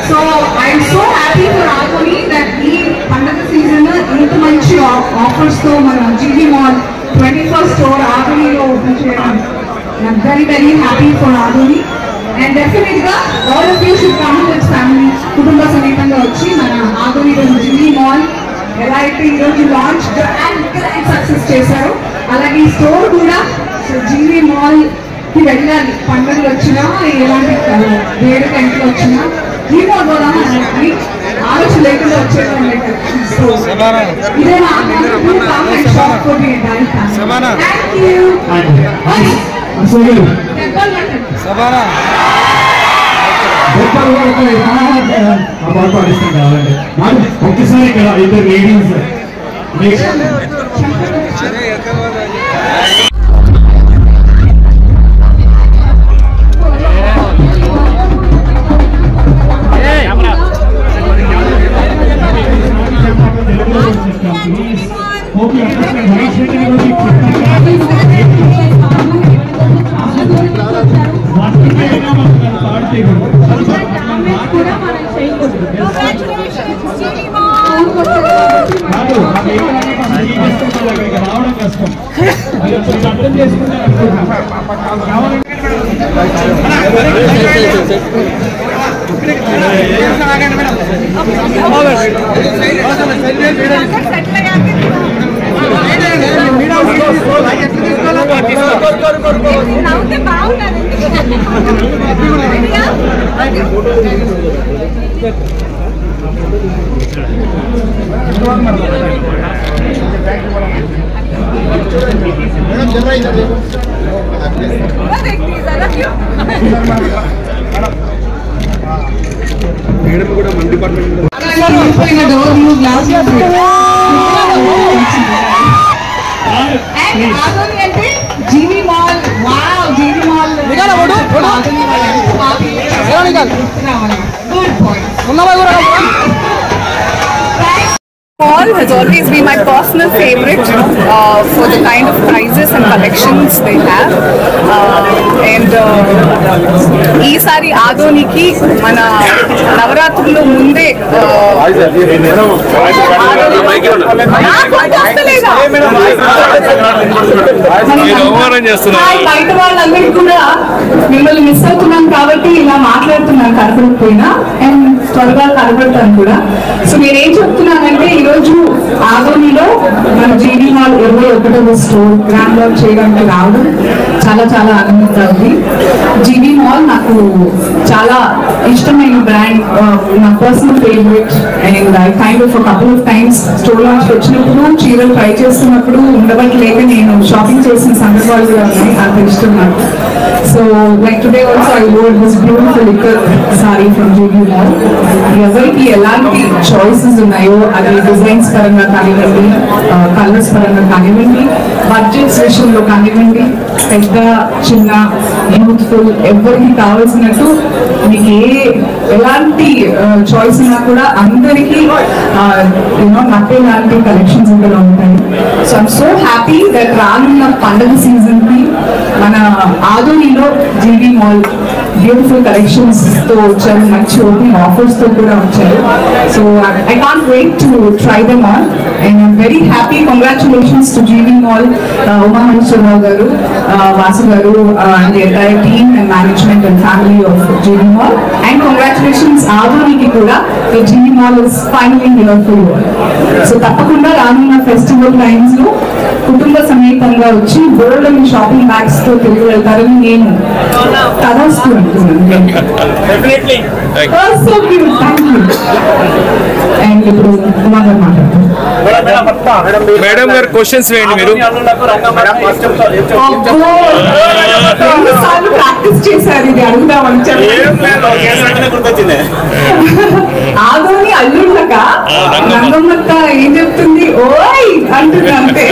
So I'm so happy for Adoni that he పండగ season ఇంత మంచి ఆఫర్స్ తో మన జీవీ మాల్ 21st స్టోర్ ఆదోనిలో ఓపెన్ చేయడం. I'm very very happy for Adoni and definitely all of you should come with family కుటుంబ సమేతంగా వచ్చి మన ఆదోనిలో జీవీ మాల్ ఎలా అయితే ఈరోజు లాంచ్ అండ్ సక్సెస్ చేశారో అలాగే ఈ స్టోర్ కూడా జీవీ మాల్ కి వెళ్ళాలి. పండుగలు వచ్చినా ఎలాంటి వేరే టైంలో వచ్చినా ఈ మాల్ ద్వారా మనకి ఆలోచన లేకుండా వచ్చేటండి. ఇదే మా షాప్ కోటి ఒక్కసారి ఇక్కడ ఇద్దరు లేడీస్ రావడం కష్టం అర్థం చేసుకుంటారు. మేడం కూడా మన డిపార్ట్మెంట్ అంటే GV mall wow GV mall Mall has always been my personal favorite for the kind of prices and collections they have. ఈసారి ఆదోనికి మన నవరాత్రుల్లో ముందే బయట వాళ్ళందరికీ కూడా మిమ్మల్ని మిస్ అవుతున్నాం కాబట్టి ఇలా మాట్లాడుతున్నాను కనపడకపోయినా అండ్ త్వరగా కనపడతాను కూడా. సో నేనేం చెప్తున్నానంటే ఈరోజు ఆదోనిలో మన జీవీ మాల్ 21వ స్టోర్ గ్రాండ్ లాంచ్ చేయడానికి రావడం చాలా చాలా ఆనందంగా ఉంది. జీవీ మాల్ నాకు చాలా ఇష్టమైన బ్రాండ్, నా personal favourite. And I kind of couple of times store launch వచ్చినప్పుడు చీరలు ట్రై చేస్తున్నప్పుడు ఉండబట్టలేక నేను షాపింగ్ చేసిన సందర్భాలు కూడా ఉన్నాయి. అంత ఇష్టం నాకు. So like today also I wore this beautiful ikkat sari from GV mall. ఎవరికి ఎలాంటి చాయిసెస్ ఉన్నాయో అది డిజైన్స్ పరంగా కానివ్వండి, కలర్స్ పరంగా కానివ్వండి, బడ్జెట్స్ విషయంలో కానివ్వండి, పెద్ద చిన్న యూత్ఫుల్ ఎవరికి కావాల్సినట్టు మీకు ఎలాంటి చాయిస్ ఉన్నా కూడా అందరికీ నట్టే లాంటి కలెక్షన్స్ ఇందులో ఉంటాయి. So I'm so happy that రానున్న పండుగ సీజన్ కి మన ఆదోనిలో జీవీ మాల్ బ్యూటిఫుల్ కలెక్షన్స్ తో వచ్చారు, మంచి ఓపెనింగ్ ఆఫర్స్ తో కూడా వచ్చారు. So I can't wait to try them all and I'm very happy. Congratulations to GV mall, Umamaheswararao గారు, వాసు గారు and the entire team and management and family of GV mall. And congratulations ఆదోనికి కూడా, the GV mall is finally here for you. So తప్పకుండా రానున్న festival times లో కుటుంబ సమేతంగా వచ్చి బోల్డ్ అండ్ షాపింగ్ బ్యాగ్స్ తో తిరిగి వెళ్తారని నేను తదాస్తూ అంటున్నాను. అండ్ ఇప్పుడు కుమార్ గారు మాట్లాడతారు. మేడం గారు క్వశ్చన్స్ వేయండి. మీరు ప్రాక్టీస్ చేశారు ఇది అడుగుదామని ఆదోని అల్లుళ్ళక రంగమ్మక్క ఏం చెప్తుంది ఓయ్ అంటుంది అంతే.